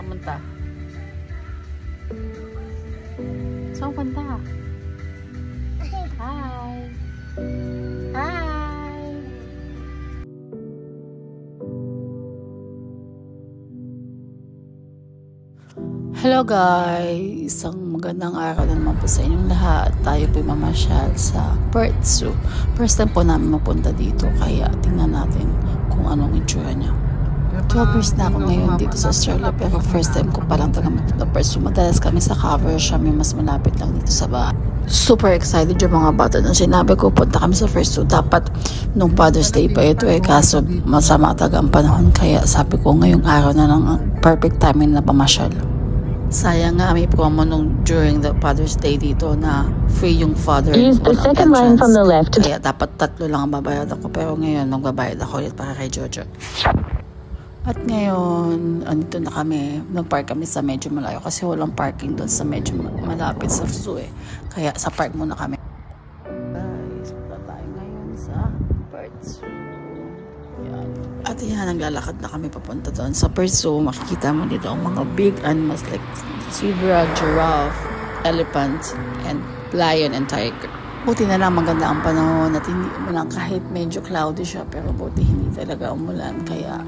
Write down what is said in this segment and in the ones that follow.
Saan punta? Saan punta? Hi! Hi! Hello guys! Isang magandang araw na naman po sa inyong lahat. Tayo po mamasyal sa Perth Zoo. First time po namin mapunta dito, kaya tingnan natin kung anong itsura niya. 12 years na ako ngayon dito sa Australia, pero first time ko palang talaga mapunta Perth Zoo. Madalas kami sa cover siya, may mas malapit lang dito sa bahay. Super excited yung mga bata nung sinabi ko punta kami sa Perth Zoo. Dapat nung Father's Day pa ito kaso masama talaga ang panahon, kaya sabi ko ngayong araw na lang ang perfect timing na pamasyal. Sayang nga may promo nung during the Father's Day dito na free yung father. Use the second line from the left. Kaya dapat 3 lang ang babayad ako, pero ngayon magbabayad ako ulit para kay Jojo. At ngayon, andito na kami. Nag-park kami sa medyo malayo kasi walang parking doon sa medyo malapit sa zoo eh. Kaya sa park muna kami. Guys, punta tayo ngayon sa Perth Zoo. Yan. At yan, naglalakad na kami papunta doon sa Perth Zoo. Makikita mo dito ang mga big animals like zebra, giraffe, elephant, and lion and tiger. Buti na lang maganda ang panahon at hindi umulan kahit medyo cloudy siya, pero buti hindi talaga umulan, kaya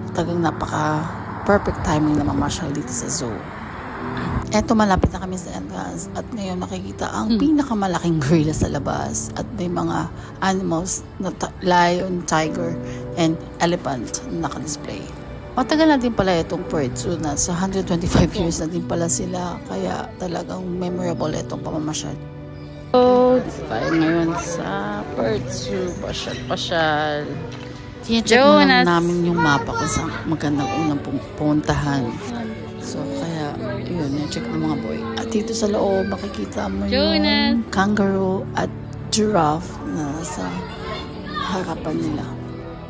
talagang napaka perfect timing na mamasyal dito sa zoo. Eto, malapit na kami sa entrance at ngayon makikita ang pinakamalaking gorilla sa labas at may mga animals na lion, tiger, and elephant na naka-display. Matagal na din pala itong Perth Zoo, na sa 125 years na din pala sila, kaya talagang memorable itong pamamasyal. So, dito tayo ngayon sa Perth Zoo, pasyal. I-check na namin yung mapa kung saan magandang unang puntahan. So, kaya, yun, i-check ng mga boy. At dito sa loob, makikita mo yung kangaroo at giraffe na nasa harapan nila.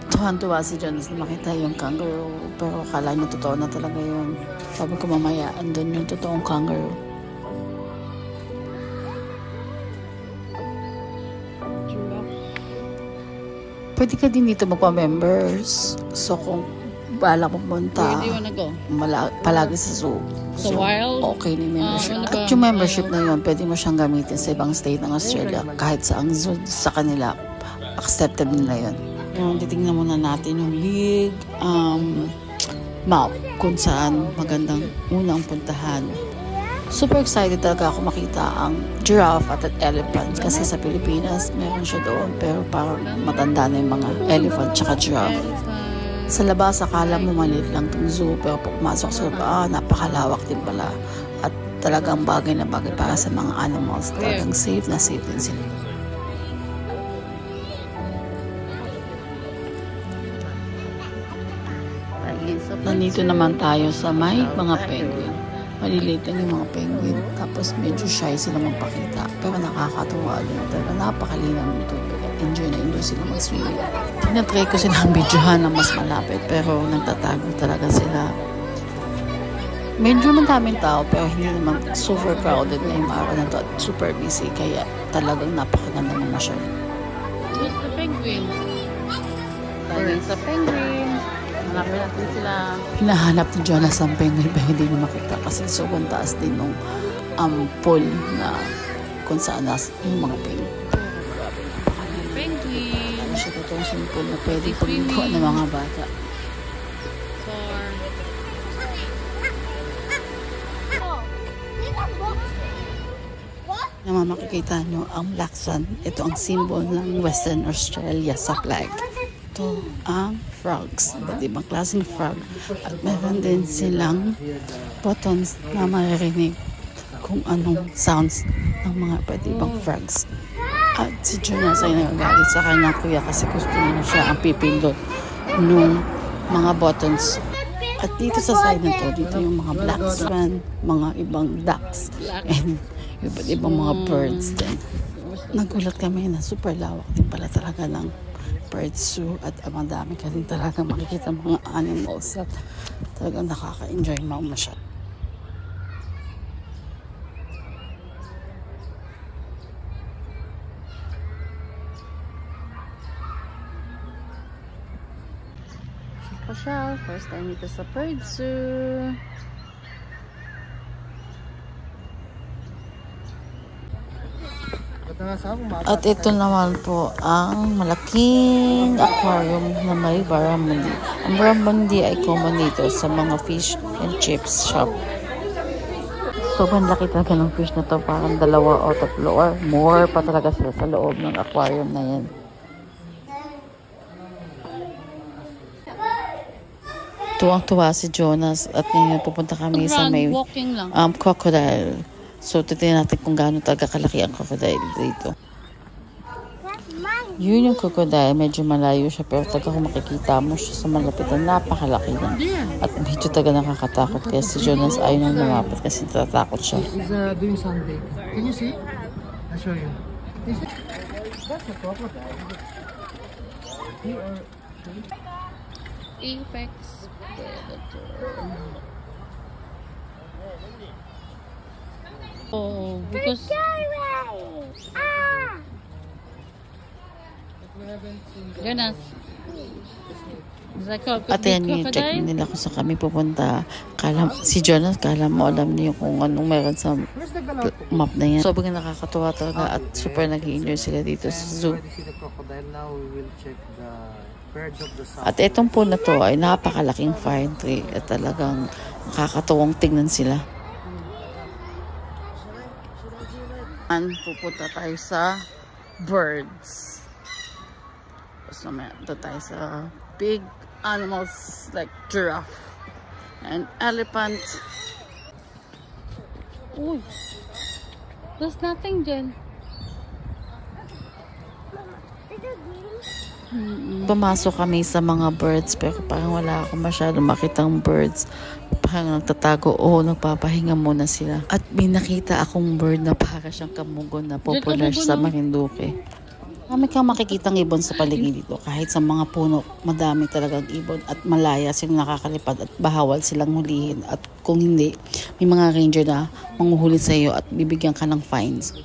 Tuwan-tuwa si Jonas na makita yung kangaroo, pero akala niya totoo na talaga yun. Sabi ko mamaya, andun yung totoong kangaroo. Pwede ka din dito magpa-members. So, kung bala pumunta, palagi sa zoo. So, okay na yung membership. At yung membership na yun, pwede mo siyang gamitin sa ibang state ng Australia. Kahit sa ang zoo sa kanila, accepted nila yun. Yung titingnan muna natin yung league map kung saan magandang unang puntahan. Super excited talaga ako makita ang giraffe at elephant kasi sa Pilipinas meron siya doon, pero parang matanda na yung mga elephant tsaka giraffe. Sa labas akala mo maliit lang itong zoo, pero pag pumasok sa loob, napakalawak din pala at talagang bagay na bagay para sa mga animals. Talagang safe na safe din sila. Nandito naman tayo sa may mga penguin. Maliliit lang yung mga penguin. Tapos medyo shy sila magpakita. Pero nakakatuwa din. Talaga napakalinaw ng tubig. Enjoy na enjoy sila mag-swimming. Tinatry ko silang videohan na mas malapit. Pero nagtatago talaga sila. Medyo madaming tao. Pero hindi naman super crowded na yung araw na to. At super busy. Kaya talagang napakaganda ng masyal. Where's the penguin? Tayo sa penguin. Hanapin natin sila. Hinahanap ni Jonas ang penguin pero hindi niya makita kasi sobrang taas din nung pool na kung saan yung mga penguin. Penguin! Ano siya totoong swimming pool na pwede paglutuan ng mga bata. Na makikita nyo ang black sand. Ito ang symbol ng Western Australia sa flag. Ito ang frogs, iba't ibang klaseng frog, at meron din silang buttons na maririnig kung anong sounds ng mga iba't ibang frogs. At si Jonas ay nagagalit sa kanyang kuya kasi gusto niya siya ang pipindot ng mga buttons. At dito sa side na to, dito yung mga black swan, mga ibang ducks, and iba't ibang mga birds din. Nagulat kami na super lawak din pala talaga ng Perth Zoo at madami ka din talaga makikita mga animals at talagang nakaka-enjoy mo masyad. First time dito sa Perth Zoo. At ito naman po ang malaking aquarium na may barramundi. Ang barramundi ay common dito sa mga fish and chips shop. Sobrang laki talaga ng fish na to, parang 2 o 3 or more pa talaga sila sa loob ng aquarium na yan. Tuwang-tuwa si Jonas at ngayon pupunta kami sa may crocodile. So titignan natin kung gaano talaga kalaki ang crocodile dito. Yun yung crocodile, medyo malayo siya pero taga kung makikita mo siya sa malapitan, napakalaki niya. At medyo taga nakakatakot kaya si Jonas ayaw nang lumapit kasi natatakot siya. He's doing sunbathing. Can you see? I'll show you. That's a crocodile. Apex predator. Oh, because Jonas. At yan yung check nila kung saan kami pupunta. Si Jonas, kala mo alam niyo kung anong meron sa map na yan. Sobrang nakakatuwa talaga at super nag-i-enjoy sila dito sa zoo. At itong pool na to ay napakalaking fine tree at talagang nakakatuwang tingnan sila. Pupunta tayo sa birds. So, ito tayo sa big animals like giraffe and elephant. Uy, there's nothing dyan. Pumasok kami sa mga birds pero parang wala ako masyadong makitang birds. Parang nagtatago o nagpapahinga muna sila. At may nakita akong bird na para siyang kamugon na popular sa Marinduque. Marami kang makikitang ibon sa paligid dito. Kahit sa mga puno, madami talagang ibon at malaya silang nakakalipad at bahawal silang hulihin. At kung hindi, may mga ranger na manghuhuli sa iyo at bibigyan ka ng fines.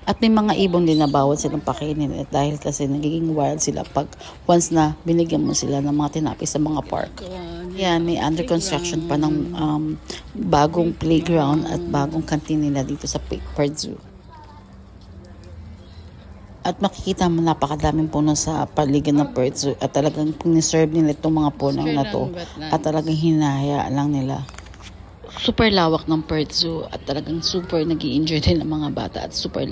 At may mga ibon din na bawal silang pakainin at dahil kasi nagiging wild sila pag once na binigyan mo sila ng mga tinapi sa mga park. Yan, may under construction pa ng bagong playground at bagong canteen nila dito sa Perth Zoo. At makikita mo napakadaming puno sa paligid ng Perth Zoo at talagang piniserve nila itong mga puno na to at talagang hinahayaan lang nila. Super lawak ng Perth Zoo at talagang super nag-i-enjoy din ng mga bata at super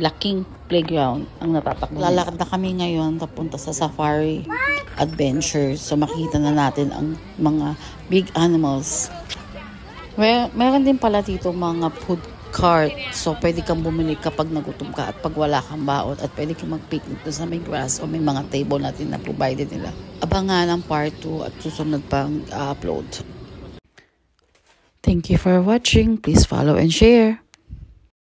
laking playground ang natatakbo. Lalakad na kami ngayon papunta sa safari adventure. So makikita na natin ang mga big animals. Meron din pala dito mga food cart. So pwede kang bumili kapag nagutom ka at pag wala kang baon at pwede kang mag-picnic doon sa may grass o may mga table natin na provided nila. Abangan ang part 2 at susunod pang upload. Thank you for watching. Please follow and share.